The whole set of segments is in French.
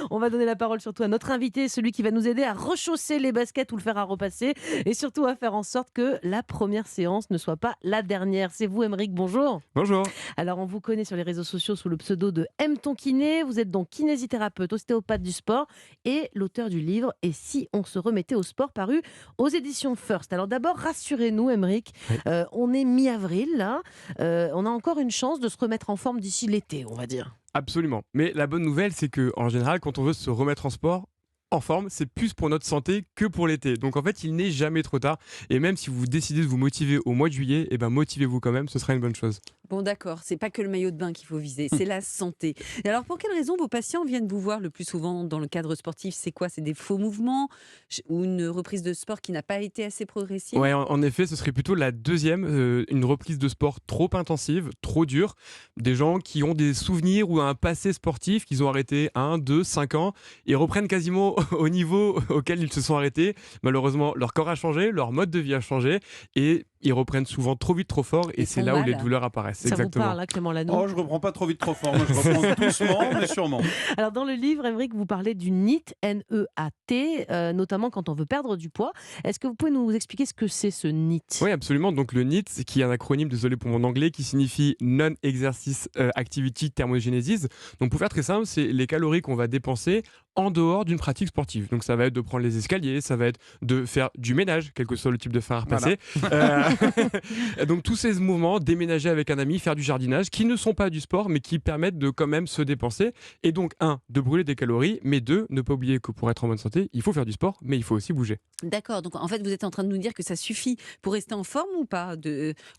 On va donner la parole surtout à notre invité, celui qui va nous aider à rechausser les baskets ou le fer à repasser et surtout à faire en sorte que la première séance ne soit pas la dernière. C'est vous, Aymeric, bonjour. Bonjour. Alors, on vous connaît sur les réseaux sociaux sous le pseudo de M ton kiné. Vous êtes donc kinésithérapeute, ostéopathe du sport et l'auteur du livre Et si on se remettait au sport, paru aux éditions First. Alors d'abord, rassurez-nous, Aymeric, Oui. on est mi-avril là. On a encore une chance de se remettre en forme d'ici l'été, on va dire. Absolument. Mais la bonne nouvelle, c'est que en général, quand on veut se remettre en sport, en forme, c'est plus pour notre santé que pour l'été. Donc en fait, il n'est jamais trop tard. Et même si vous décidez de vous motiver au mois de juillet, eh ben motivez-vous quand même, ce sera une bonne chose. Bon, d'accord, c'est pas que le maillot de bain qu'il faut viser, c'est la santé. Et alors, pour quelles raisons vos patients viennent vous voir le plus souvent dans le cadre sportif? C'est quoi? C'est des faux mouvements ou une reprise de sport qui n'a pas été assez progressive? Ouais, en effet, ce serait plutôt la deuxième, une reprise de sport trop intensive, trop dure. Des gens qui ont des souvenirs ou un passé sportif, qu'ils ont arrêté 1, 2, 5 ans, et reprennent quasiment au niveau auquel ils se sont arrêtés. Malheureusement, leur corps a changé, leur mode de vie a changé, et ils reprennent souvent trop vite, trop fort, et Ils c'est font là où les mal. douleurs apparaissent. Ça vous Exactement. parle, hein, Clément Lanoux? Oh, je reprends pas trop vite, trop fort. Moi, je reprends doucement, mais sûrement. Alors dans le livre, Aymeric, vous parlez du NEAT, N-E-A-T, notamment quand on veut perdre du poids. Est-ce que vous pouvez nous expliquer ce que c'est ce NEAT? Oui, absolument. Donc le NEAT, qui est un acronyme, désolé pour mon anglais, qui signifie Non-Exercice Activity Thermogenesis. Donc pour faire très simple, c'est les calories qu'on va dépenser en dehors d'une pratique sportive. Donc ça va être de prendre les escaliers, ça va être de faire du ménage, quel que soit le type de fer à repasser. Donc tous ces mouvements, déménager avec un ami, faire du jardinage, qui ne sont pas du sport, mais qui permettent de quand même se dépenser. Et donc, de brûler des calories, mais ne pas oublier que pour être en bonne santé, il faut faire du sport, mais il faut aussi bouger. D'accord, donc en fait, vous êtes en train de nous dire que ça suffit pour rester en forme ou pas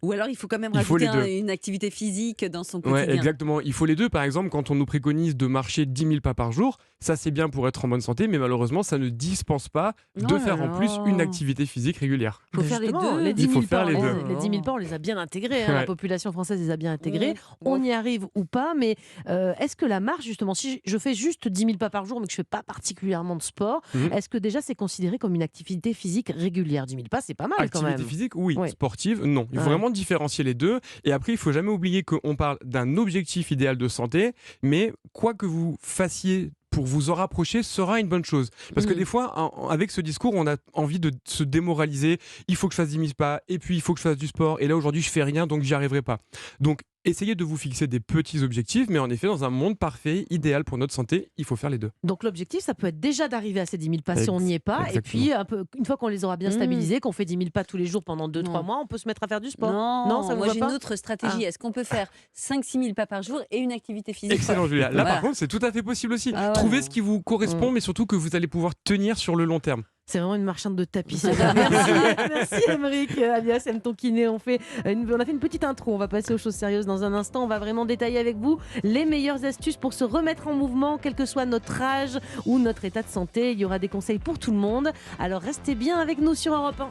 ou alors il faut quand même Il faut rajouter les deux. une activité physique dans son Ouais, quotidien? exactement. Il faut les deux. Par exemple, quand on nous préconise de marcher 10 000 pas par jour, ça c'est bien pour être en bonne santé, mais malheureusement, ça ne dispense pas Oh de là faire en plus là. une activité physique régulière. Faut faire les Justement, deux. les 10 Il 000 faut faire pas, les deux. les 10 000 pas, on les a bien intégrés. La Ouais. population française les a bien intégrés. Ouais. On y arrive ou pas, mais est-ce que la marche, justement, si je fais juste 10 000 pas par jour, mais que je ne fais pas particulièrement de sport, Mhm. est-ce que déjà c'est considéré comme une activité physique régulière? 10 000 pas, c'est pas mal quand Activité même. physique, oui. Ouais. Sportive, non. Il faut Ouais. vraiment différencier les deux. Et après, il faut jamais oublier qu'on parle d'un objectif idéal de santé, mais quoi que vous fassiez pour vous en rapprocher sera une bonne chose. Parce que Mhm. des fois, avec ce discours, on a envie de se démoraliser. Il faut que je fasse 10 000 pas, et puis il faut que je fasse du sport. Et là, aujourd'hui, je fais rien, donc j'y arriverai pas. Donc, essayez de vous fixer des petits objectifs, mais en effet, dans un monde parfait, idéal pour notre santé, il faut faire les deux. Donc l'objectif, ça peut être déjà d'arriver à ces 10 000 pas si on n'y est pas. Et Exactement. puis, une fois qu'on les aura bien Mhm. stabilisés, qu'on fait 10 000 pas tous les jours pendant 2-3 Non. mois, on peut se mettre à faire du sport. Non, ça vous moi va j'ai pas? une autre stratégie. Ah. Est-ce qu'on peut faire 5-6 000 pas par jour et une activité physique? Excellent, Julia. Là, Voilà. par contre, c'est tout à fait possible aussi. Ah ouais. Trouvez ce qui vous correspond, Mm. mais surtout que vous allez pouvoir tenir sur le long terme. C'est vraiment une marchande de tapis. celle-là. Merci Aymeric, alias M ton kiné. On a fait une petite intro. On va passer aux choses sérieuses dans un instant. On va vraiment détailler avec vous les meilleures astuces pour se remettre en mouvement, quel que soit notre âge ou notre état de santé. Il y aura des conseils pour tout le monde. Alors restez bien avec nous sur Europe 1.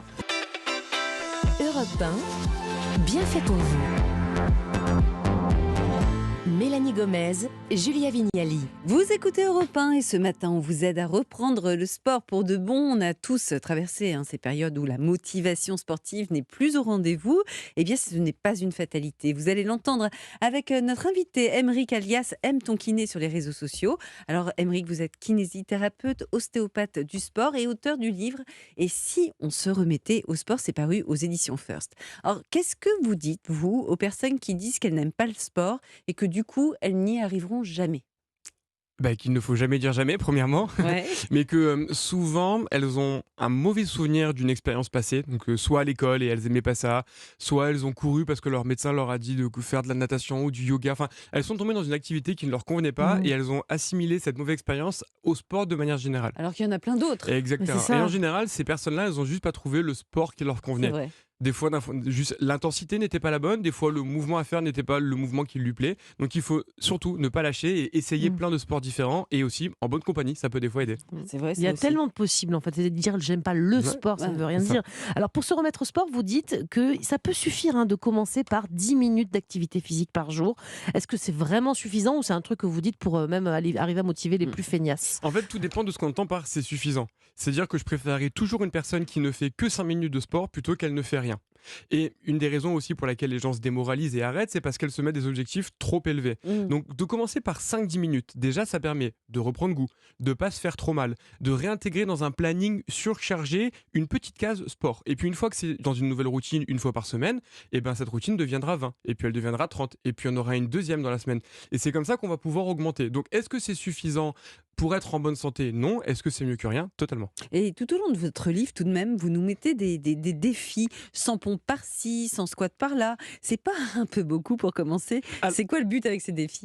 Europe 1, bien fait pour vous. Mélanie Gomez, Julia Vignali. Vous écoutez Europe 1 et ce matin, on vous aide à reprendre le sport pour de bon. On a tous traversé ces périodes où la motivation sportive n'est plus au rendez-vous. Eh bien, ce n'est pas une fatalité. Vous allez l'entendre avec notre invité, Aymeric, alias M ton kiné sur les réseaux sociaux. Alors, Aymeric, vous êtes kinésithérapeute, ostéopathe du sport et auteur du livre « Et si on se remettait au sport ?» C'est paru aux éditions First. Alors, qu'est-ce que vous dites, vous, aux personnes qui disent qu'elles n'aiment pas le sport et que du coup, elles n'y arriveront jamais? Qu'il ne faut jamais dire jamais, premièrement, Ouais. mais que souvent, elles ont un mauvais souvenir d'une expérience passée. Donc, soit à l'école et elles aimaient pas ça, soit elles ont couru parce que leur médecin leur a dit de faire de la natation ou du yoga. Enfin, elles sont tombées dans une activité qui ne leur convenait pas Mhm. et elles ont assimilé cette mauvaise expérience au sport de manière générale. Alors qu'il y en a plein d'autres. Exactement. c'est ça. Et en général, ces personnes-là, elles ont juste pas trouvé le sport qui leur C'est convenait. vrai. Des fois, juste l'intensité n'était pas la bonne, des fois le mouvement à faire n'était pas le mouvement qui lui plaît. Donc il faut surtout ne pas lâcher et essayer Mm. plein de sports différents et aussi en bonne compagnie, ça peut des fois aider. C'est vrai, Il y a ça aussi. tellement de possibles en fait. C'est de dire j'aime pas le Ouais. sport, ça ne Ouais, veut rien c'est ça. dire. Alors pour se remettre au sport, vous dites que ça peut suffire de commencer par 10 minutes d'activité physique par jour. Est-ce que c'est vraiment suffisant ou c'est un truc que vous dites pour même arriver à motiver les plus feignasses? En fait, tout dépend de ce qu'on entend par c'est suffisant. C'est-à-dire que je préférerais toujours une personne qui ne fait que 5 minutes de sport plutôt qu'elle ne fait rien. Et une des raisons aussi pour laquelle les gens se démoralisent et arrêtent, c'est parce qu'elles se mettent des objectifs trop élevés. Donc de commencer par 5-10 minutes, déjà ça permet de reprendre goût, de pas se faire trop mal, de réintégrer dans un planning surchargé une petite case sport. Et puis une fois que c'est dans une nouvelle routine, une fois par semaine, et ben cette routine deviendra 20, et puis elle deviendra 30, et puis on aura une deuxième dans la semaine. Et c'est comme ça qu'on va pouvoir augmenter. Donc est-ce que c'est suffisant pour être en bonne santé? Non. Est-ce que c'est mieux que rien? Totalement. Et tout au long de votre livre, tout de même, vous nous mettez des défis, 100 pompes par-ci, 100 squats par-là. C'est pas un peu beaucoup pour commencer? C'est quoi le but avec ces défis?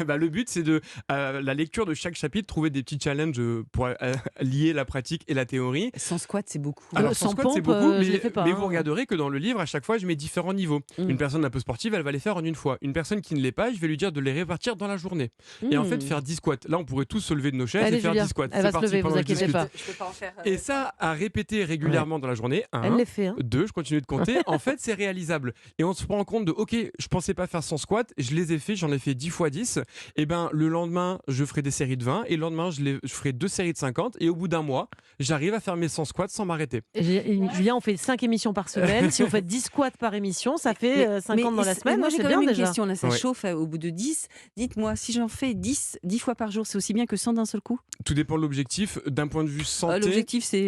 Bah, le but, c'est de la lecture de chaque chapitre, trouver des petits challenges pour lier la pratique et la théorie. 100 squats, c'est beaucoup. Alors, 100 100 squats, c'est pompes, beaucoup, je les fais pas, mais hein. vous regarderez que dans le livre, à chaque fois, je mets différents niveaux. Une personne un peu sportive, elle va les faire en une fois. Une personne qui ne l'est pas, je vais lui dire de les répartir dans la journée. Et en fait, faire 10 squats. Là, on pourrait tous se lever de nos chaises Allez, et faire Julia, 10 squats. elle va C'est se parti lever, pendant vous que je inquiétez discute. pas. Je peux pas en faire. Et ça, à répéter régulièrement dans la journée, Elle les fait. 2, je continue de compter, en fait c'est réalisable. Et on se rend compte de, ok, je pensais pas faire 100 squats, je les ai fait, j'en ai fait 10 fois 10, et ben le lendemain je ferai des séries de 20, et le lendemain je ferai 2 séries de 50, et au bout d'un mois, j'arrive à faire mes 100 squats sans m'arrêter. Julien, on fait 5 émissions par semaine. Si on fait 10 squats par émission, ça fait 50 dans la semaine. Moi, j'ai C'est quand bien même une déjà. question. Là, ça Ouais. chauffe au bout de 10. Dites-moi, si j'en fais 10 fois par jour, c'est aussi bien que 100 d'un seul coup? Tout dépend de l'objectif, d'un point de vue santé. L'objectif, c'est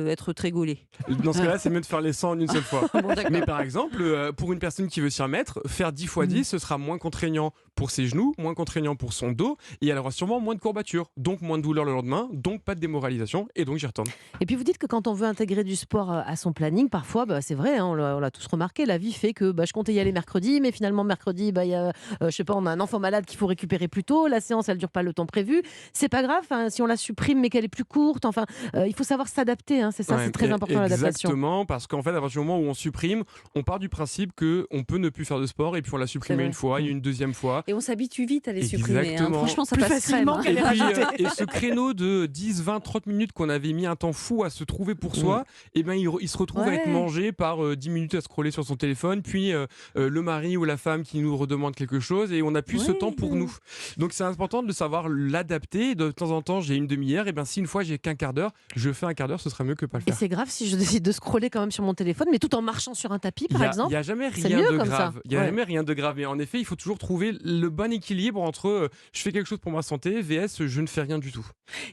être très gaulé. Dans ce cas-là, c'est mieux de faire les 100 en une seule fois. Bon, d'accord. Mais par exemple, pour une personne qui veut s'y remettre, faire 10 fois 10, ce sera moins contraignant pour ses genoux, moins contraignant pour son dos, et elle aura sûrement moins de courbatures, donc moins de douleur le lendemain, donc pas de démoralisation, et donc j'y retourne. Et puis vous dites que quand on veut intégrer du sport à son planning, parfois, c'est vrai, hein, on l'a tous remarqué, la vie fait que je comptais y aller mercredi, mais finalement mercredi, il y a, je sais pas, on a un enfant malade qu'il faut récupérer plus tôt, la séance elle dure pas le temps prévu. C'est pas grave, hein, si on la supprime mais qu'elle est plus courte. Enfin, il faut savoir s'adapter. Hein, c'est ça, Ouais, c'est très important l'adaptation. Exactement, parce qu'en fait, à partir du moment où on supprime, on part du principe qu'on peut ne plus faire de sport, et puis on l'a supprimé vrai. une fois, et une deuxième fois. Et on s'habitue vite à les supprimer. Hein. Exactement. Franchement, ça Plus passe facilement crème. qu'à Hein. les Et puis, et ce créneau de 10, 20, 30 minutes qu'on avait mis un temps fou à se trouver pour soi, et ben il se retrouve à être Ouais. mangé par 10 minutes à scroller sur son téléphone, puis le mari ou la femme qui nous redemande quelque chose, et on n'a plus ce Ouais. temps pour nous. Donc c'est important de savoir l'adapter. De temps en temps, j'ai une demi-heure, et ben si une fois j'ai qu'un quart d'heure, je fais un quart d'heure, ce sera mieux que pas le Et faire. c'est grave si je décide de scroller quand même sur mon téléphone, mais tout en marchant sur un tapis, par Il exemple. n'y a jamais c'est rien mieux de comme ça. grave. Il n'y a Ouais. jamais rien de grave. Mais en effet, il faut toujours trouver le bon équilibre entre je fais quelque chose pour ma santé, vs je ne fais rien du tout.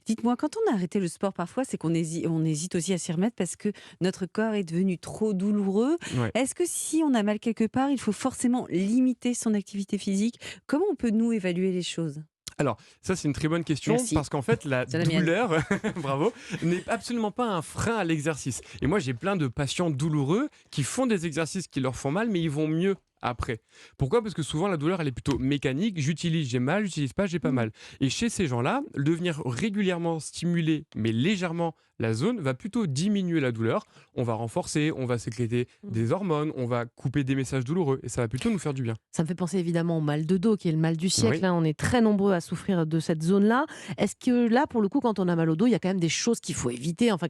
Dites-moi, quand on a arrêté le sport, parfois, c'est qu'on hésite aussi à s'y remettre parce que notre corps est devenu trop douloureux. Ouais. Est-ce que si on a mal quelque part, il faut forcément limiter son activité physique? Comment on peut nous évaluer les choses? Alors, ça, c'est une très bonne question, Merci. parce qu'en fait, la C'est la mienne. douleur, bravo, n'est absolument pas un frein à l'exercice. Et moi, j'ai plein de patients douloureux qui font des exercices qui leur font mal, mais ils vont mieux après. Pourquoi? Parce que souvent, la douleur, elle est plutôt mécanique. J'utilise, j'ai mal, j'utilise pas, j'ai pas mal. Et chez ces gens-là, de venir régulièrement stimuler, mais légèrement, la zone va plutôt diminuer la douleur. On va renforcer, on va sécréter des hormones, on va couper des messages douloureux, et ça va plutôt nous faire du bien. Ça me fait penser évidemment au mal de dos, qui est le mal du siècle. Oui. Hein. On est très nombreux à souffrir de cette zone-là. Est-ce que là, pour le coup, quand on a mal au dos, il y a quand même des choses qu'il faut éviter? Enfin,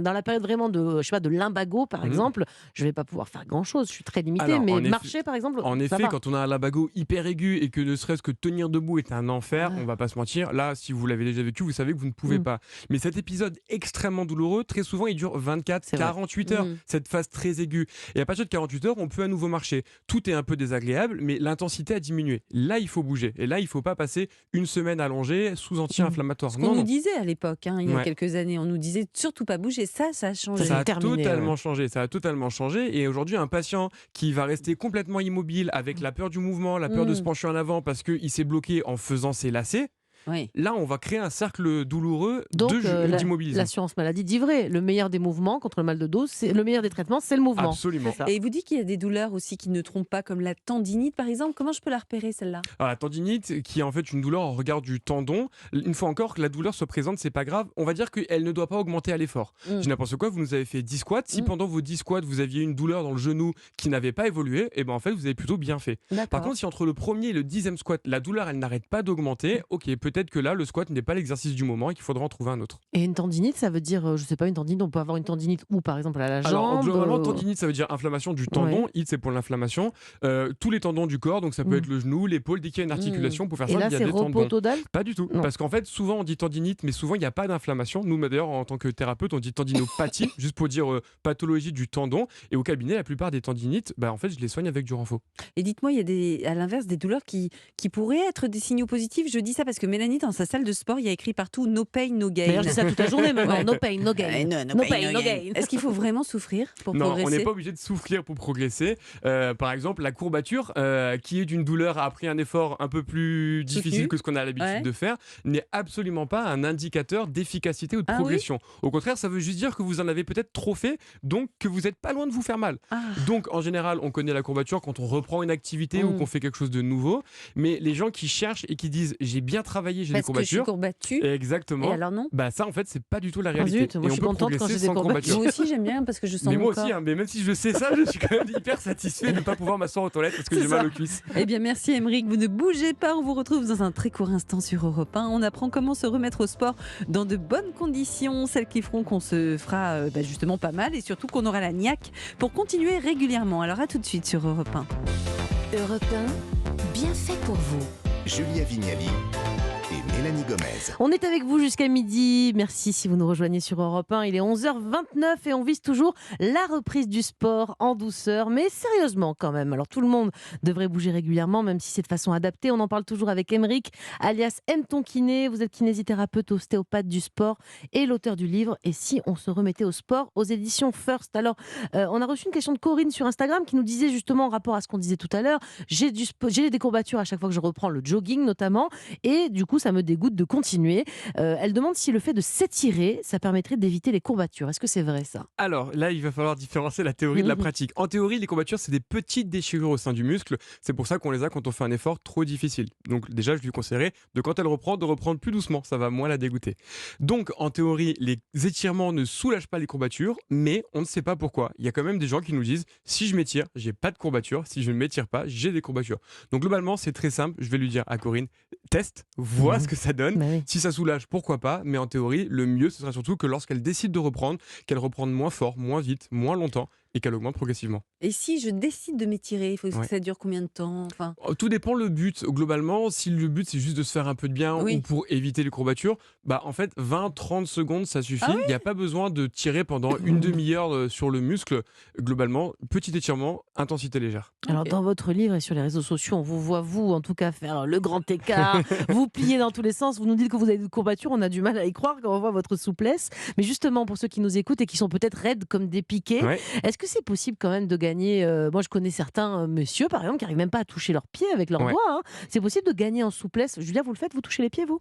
dans la période vraiment de, je sais pas, de lumbago, par exemple, je vais pas pouvoir faire grand-chose. Je suis très limitée. Alors, Mais en effet- marcher, par exemple, En ça effet, va. quand on a un lumbago hyper aigu et que ne serait-ce que tenir debout est un enfer, Ouais. on va pas se mentir. Là, si vous l'avez déjà vécu, vous savez que vous ne pouvez pas. Mais cet épisode extrêmement douloureux, très souvent, il dure 24, C'est vrai. 48 heures, cette phase très aiguë. Et à partir de 48 heures, on peut à nouveau marcher. Tout est un peu désagréable, mais l'intensité a diminué. Là, il faut bouger. Et là, il faut pas passer une semaine allongée sous anti-inflammatoire. Ce qu'on Non, nous non. disait à l'époque, hein, il y a Ouais. quelques années, on nous disait surtout pas bouger. Ça a changé. Ça a terminé, totalement changé. Ça a totalement changé. Et aujourd'hui, un patient qui va rester complètement immobile avec la peur du mouvement, la peur de se pencher en avant parce qu'il s'est bloqué en faisant ses lacets, Oui. là, on va créer un cercle douloureux Donc, d'immobilisme. l'assurance maladie dit vrai. Le meilleur des mouvements contre le mal de dos, le meilleur des traitements, c'est le mouvement. Absolument. C'est ça. Et vous dites qu'il y a des douleurs aussi qui ne trompent pas, comme la tendinite par exemple. Comment je peux la repérer celle-là? Alors, la tendinite, qui est en fait une douleur en regard du tendon, une fois encore que la douleur se présente, c'est pas grave. On va dire qu'elle ne doit pas augmenter à l'effort. Je dis n'importe quoi, vous nous avez fait 10 squats. Si pendant vos 10 squats, vous aviez une douleur dans le genou qui n'avait pas évolué, et ben en fait, vous avez plutôt bien fait. Par contre, si entre le premier et le 10e squat, la douleur, elle n'arrête pas d'augmenter, ok, peut-être que là, le squat n'est pas l'exercice du moment et qu'il faudra en trouver un autre. Et une tendinite, ça veut dire, je sais pas, une tendinite, on peut avoir une tendinite où par exemple à la Alors, jambe globalement, tendinite, ça veut dire inflammation du tendon. Ouais. It, c'est pour l'inflammation. Tous les tendons du corps, donc ça peut Mm. être le genou, l'épaule, dès qu'il y a une articulation, pour faire Et ça, là, il y a c'est des repos tendons. total. Pas du tout. Non. Parce qu'en fait, souvent on dit tendinite, mais souvent il n'y a pas d'inflammation. Nous, d'ailleurs, en tant que thérapeute, on dit tendinopathie, juste pour dire pathologie du tendon. Et au cabinet, la plupart des tendinites, en fait, je les soigne avec du renfort. Et dites-moi, il y a à l'inverse des douleurs qui pourraient être des signaux positifs. Je dis ça parce que Mélanie, dans sa salle de sport, il y a écrit partout no pain, no gain. D'ailleurs, je dis ça toute la journée maintenant. Ouais. No pain, no gain. No No pain, no gain. Est-ce qu'il faut vraiment souffrir pour Non, on progresser? n'est pas obligé de souffrir pour progresser. Par exemple, la courbature, qui est d'une douleur après un effort un peu plus difficile Soutenu. que ce qu'on a l'habitude Ouais. de faire, n'est absolument pas un indicateur d'efficacité ou de Ah oui progression. Au contraire, ça veut juste dire que vous en avez peut-être trop fait, donc que vous n'êtes pas loin de vous faire mal. Ah. Donc, en général, on connaît la courbature quand on reprend une activité ou qu'on fait quelque chose de nouveau. Mais les gens qui cherchent et qui disent j'ai bien travaillé, j'ai des Parce que je suis courbatures. courbatue. Exactement. Et alors non? Ça, en fait, c'est pas du tout la Ah réalité. zut, moi, Et je on suis peut contente quand progresser j'ai des sans courbatures. Moi aussi, j'aime bien parce que je sens Mais mon moi corps. aussi, mais même si je sais ça, je suis quand même hyper satisfait de ne pas pouvoir m'asseoir aux toilettes parce que C'est j'ai ça. mal aux cuisses. Eh bien, merci Émeric. Vous ne bougez pas. On vous retrouve dans un très court instant sur Europe 1. On apprend comment se remettre au sport dans de bonnes conditions, celles qui feront qu'on se fera justement pas mal et surtout qu'on aura la niaque pour continuer régulièrement. Alors à tout de suite sur Europe 1. Europe 1, bien fait pour vous. Julia Vignali et Mélanie Gomez. On est avec vous jusqu'à midi. Merci si vous nous rejoignez sur Europe 1. Il est 11h29 et on vise toujours la reprise du sport en douceur, mais sérieusement quand même. Alors tout le monde devrait bouger régulièrement, même si c'est de façon adaptée. On en parle toujours avec Émeric, alias M ton kiné. Vous êtes kinésithérapeute, ostéopathe du sport et l'auteur du livre Et si on se remettait au sport, aux éditions First. Alors on a reçu une question de Corinne sur Instagram qui nous disait justement en rapport à ce qu'on disait tout à l'heure, j'ai des courbatures à chaque fois que je reprends le jogging notamment, et du coup ça me dégoûte de continuer. Elle demande si le fait de s'étirer, ça permettrait d'éviter les courbatures. Est-ce que c'est vrai ça? Alors là, il va falloir différencier la théorie de la pratique. En théorie, les courbatures, c'est des petites déchirures au sein du muscle. C'est pour ça qu'on les a quand on fait un effort trop difficile. Donc déjà, je lui conseillerais de, quand elle reprend, de reprendre plus doucement. Ça va moins la dégoûter. Donc en théorie, les étirements ne soulagent pas les courbatures, mais on ne sait pas pourquoi. Il y a quand même des gens qui nous disent, si je m'étire, j'ai pas de courbatures. Si je ne m'étire pas, j'ai des courbatures. Donc globalement, c'est très simple. Je vais lui dire à Corinne, teste, vois ce que ça donne. Bah oui. Si ça soulage, pourquoi pas, mais en théorie, le mieux, ce sera surtout que lorsqu'elle décide de reprendre, qu'elle reprenne moins fort, moins vite, moins longtemps et qu'elle augmente progressivement. Et si je décide de m'étirer, il faut que Ouais. ça dure combien de temps? Enfin, Tout dépend le but. Globalement, si le but c'est juste de se faire un peu de bien Oui. ou pour éviter les courbatures, en fait 20-30 secondes ça suffit. Ah Il n'y a pas besoin de tirer pendant une demi-heure sur le muscle. Globalement, petit étirement, intensité légère. Alors Ok. dans votre livre et sur les réseaux sociaux, on vous voit vous en tout cas faire le grand écart, vous pliez dans tous les sens, vous nous dites que vous avez des courbatures, on a du mal à y croire quand on voit votre souplesse. Mais justement pour ceux qui nous écoutent et qui sont peut-être raides comme des piquets, Ouais. est-ce que c'est possible quand même de gagner moi je connais certains messieurs par exemple qui n'arrivent même pas à toucher leurs pieds avec leurs Ouais. doigts, hein. C'est possible de gagner en souplesse. Julia, vous le faites, vous touchez les pieds vous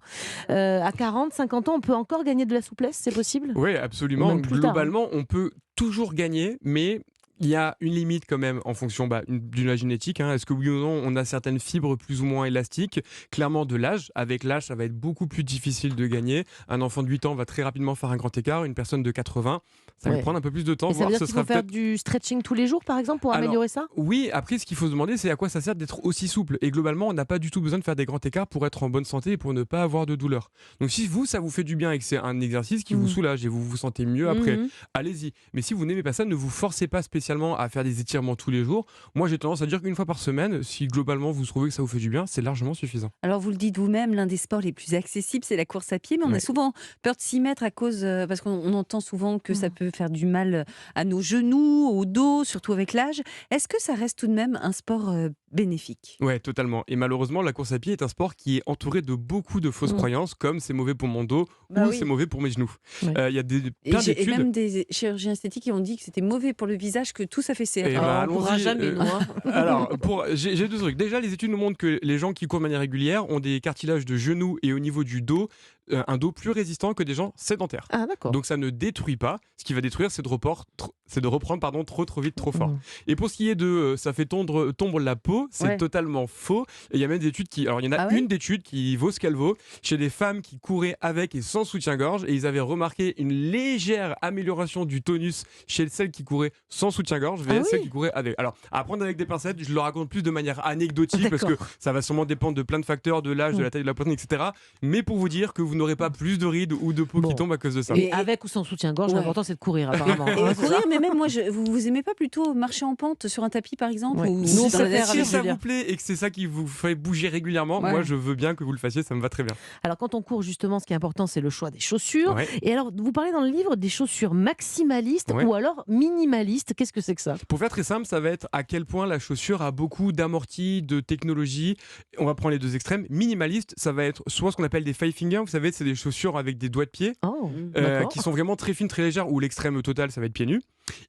à 40, 50 ans, on peut encore gagner de la souplesse, c'est possible? Oui, absolument. Même plus tard, hein. Globalement, on peut toujours gagner, mais il y a une limite quand même en fonction de la génétique. Est-ce que oui ou non, on a certaines fibres plus ou moins élastiques? Clairement de l'âge. Avec l'âge, ça va être beaucoup plus difficile de gagner. Un enfant de 8 ans va très rapidement faire un grand écart. Une personne de 80, ça va Ouais. prendre un peu plus de temps. Et ça veut Voire dire ce qu'il sera faut faire peut-être... du stretching tous les jours par exemple pour Alors, améliorer ça? Oui, après, ce qu'il faut se demander, c'est à quoi ça sert d'être aussi souple. Et globalement, on n'a pas du tout besoin de faire des grands écarts pour être en bonne santé et pour ne pas avoir de douleur. Donc si vous, ça vous fait du bien et que c'est un exercice qui vous soulage et vous vous sentez mieux après, Mhm. allez-y. Mais si vous n'aimez pas ça, ne vous forcez pas spécialement à faire des étirements tous les jours. Moi, j'ai tendance à dire qu'une fois par semaine, si globalement vous trouvez que ça vous fait du bien, c'est largement suffisant. Alors vous le dites vous-même, l'un des sports les plus accessibles, c'est la course à pied, mais on a Ouais. souvent peur de s'y mettre à cause, parce qu'on entend souvent que ça peut faire du mal à nos genoux, au dos, surtout avec l'âge. Est-ce que ça reste tout de même un sport bénéfique? Ouais, totalement. Et malheureusement, la course à pied est un sport qui est entouré de beaucoup de fausses croyances, comme c'est mauvais pour mon dos Bah ou oui. c'est mauvais pour mes genoux. Ouais. Il y a Et, plein et d'études. même des chirurgiens esthétiques qui ont dit que c'était mauvais pour le visage, que tout s'affaissait. Et Enfin, bah, on pourra allons-y, jamais, nous, hein. Alors, j'ai deux trucs. Déjà, les études nous montrent que les gens qui courent de manière régulière ont des cartilages de genoux et au niveau du dos, un dos plus résistant que des gens sédentaires. Ah d'accord. Donc ça ne détruit pas. Ce qui va détruire, c'est c'est de reprendre trop vite, trop fort. Mmh. Et pour ce qui est de ça fait tondre la peau, c'est Ouais. totalement faux. Et il y a même des études qui, alors il y en a Ah ouais une d'étude qui vaut ce qu'elle vaut chez des femmes qui couraient avec et sans soutien-gorge, et ils avaient remarqué une légère amélioration du tonus chez celles qui couraient sans soutien-gorge vers celles qui couraient avec. Alors à prendre avec des pincettes, je le raconte plus de manière anecdotique parce que D'accord. ça va sûrement dépendre de plein de facteurs, de l'âge, de la taille de la poitrine, etc. Mais pour vous dire que vous n'aurez pas plus de rides ou de peau Bon. qui tombe à cause de ça. Et avec ou sans soutien-gorge, Ouais. l'important c'est de courir apparemment. Et Hein, c'est ça courir, mais même moi, vous aimez pas plutôt marcher en pente sur un tapis par exemple Ouais. ou Nous, Si on dans la préfère nature si avec ça Julia. vous plaît et que c'est ça qui vous fait bouger régulièrement, Ouais. moi je veux bien que vous le fassiez, ça me va très bien. Alors quand on court justement, ce qui est important c'est le choix des chaussures. Ouais. Et alors vous parlez dans le livre des chaussures maximalistes Ouais. ou alors minimalistes. Qu'est-ce que c'est que ça? Pour faire très simple, ça va être à quel point la chaussure a beaucoup d'amortis, de technologie. On va prendre les deux extrêmes. Minimaliste, ça va être soit ce qu'on appelle des five fingers, vous savez, c'est des chaussures avec des doigts de pied. Oh, d'accord. Qui sont vraiment très fines, très légères, ou l'extrême total, ça va être pieds nus.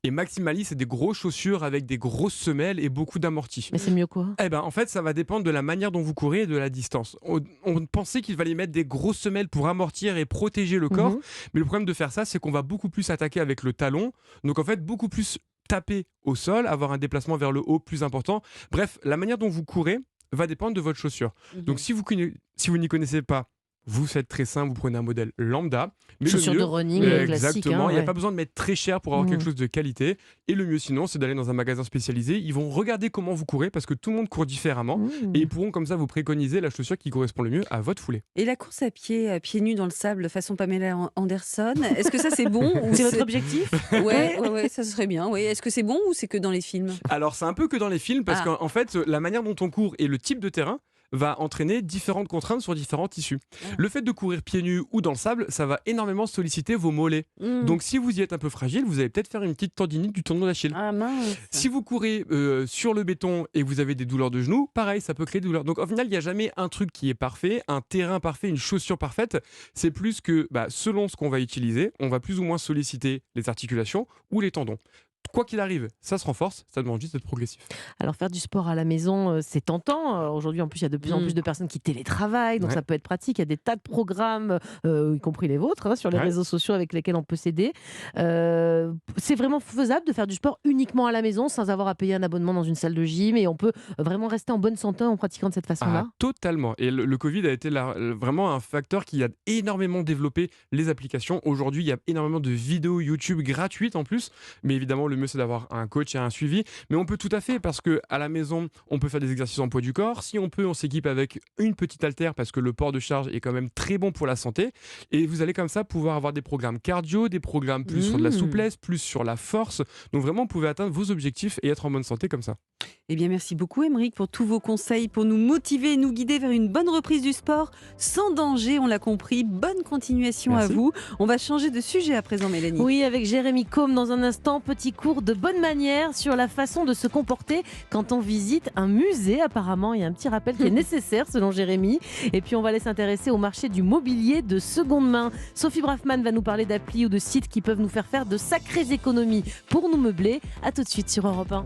Et maximaliste, c'est des grosses chaussures avec des grosses semelles et beaucoup d'amortis. Mais c'est mieux quoi? Eh ben, en fait, ça va dépendre de la manière dont vous courez et de la distance. On pensait qu'il fallait mettre des grosses semelles pour amortir et protéger le corps, Mhm. mais le problème de faire ça, c'est qu'on va beaucoup plus attaquer avec le talon. Donc en fait, beaucoup plus taper au sol, avoir un déplacement vers le haut plus important. Bref, la manière dont vous courez va dépendre de votre chaussure. Donc si vous n'y connaissez pas, vous faites très simple, vous prenez un modèle lambda. Mais Chaussures le mieux, de running classique. exactement, Hein, il n'y a ouais. pas besoin de mettre très cher pour avoir Mhm. quelque chose de qualité. Et le mieux sinon, c'est d'aller dans un magasin spécialisé. Ils vont regarder comment vous courez parce que tout le monde court différemment. Mmh. Et ils pourront comme ça vous préconiser la chaussure qui correspond le mieux à votre foulée. Et la course à pieds nus dans le sable façon Pamela Anderson, est-ce que ça c'est bon ou C'est votre objectif? Ouais, ça serait bien. Ouais. Est-ce que c'est bon ou c'est que dans les films? Alors c'est un peu que dans les films parce Ah. qu'en fait la manière dont on court et le type de terrain va entraîner différentes contraintes sur différents tissus. Ah. Le fait de courir pieds nus ou dans le sable, ça va énormément solliciter vos mollets. Mmh. Donc si vous y êtes un peu fragile, vous allez peut-être faire une petite tendinite du tendon d'Achille. Ah mince. Si vous courez sur le béton et que vous avez des douleurs de genoux, pareil, ça peut créer des douleurs. Donc au final, il n'y a jamais un truc qui est parfait, un terrain parfait, une chaussure parfaite. C'est plus que selon ce qu'on va utiliser, on va plus ou moins solliciter les articulations ou les tendons. Quoi qu'il arrive, ça se renforce, ça demande juste d'être progressif. Alors faire du sport à la maison, c'est tentant. Aujourd'hui, en plus, il y a de plus en plus de personnes qui télétravaillent, donc Ouais. ça peut être pratique. Il y a des tas de programmes, y compris les vôtres, hein, sur les Ouais. réseaux sociaux avec lesquels on peut s'aider. C'est vraiment faisable de faire du sport uniquement à la maison sans avoir à payer un abonnement dans une salle de gym et on peut vraiment rester en bonne santé en pratiquant de cette façon-là. Totalement. Et le Covid a été vraiment un facteur qui a énormément développé les applications. Aujourd'hui, il y a énormément de vidéos YouTube gratuites en plus. Mais évidemment, le mieux, c'est d'avoir un coach et un suivi. Mais on peut tout à fait, parce qu'à la maison, on peut faire des exercices en poids du corps. Si on peut, on s'équipe avec une petite haltère parce que le port de charge est quand même très bon pour la santé. Et vous allez comme ça pouvoir avoir des programmes cardio, des programmes plus sur de la souplesse, plus sur la force. Donc vraiment, vous pouvez atteindre vos objectifs et être en bonne santé comme ça. Eh bien, merci beaucoup, Émeric, pour tous vos conseils, pour nous motiver et nous guider vers une bonne reprise du sport, sans danger, on l'a compris. Bonne continuation Merci. à vous. On va changer de sujet à présent, Mélanie. Oui, avec Jérémy Combe dans un instant, petit cours de bonne manière sur la façon de se comporter quand on visite un musée. Apparemment, il y a un petit rappel qui est nécessaire selon Jérémy. Et puis, on va aller s'intéresser au marché du mobilier de seconde main. Sophie Braffman va nous parler d'applis ou de sites qui peuvent nous faire de sacrées économies pour nous meubler. À tout de suite sur Europe 1.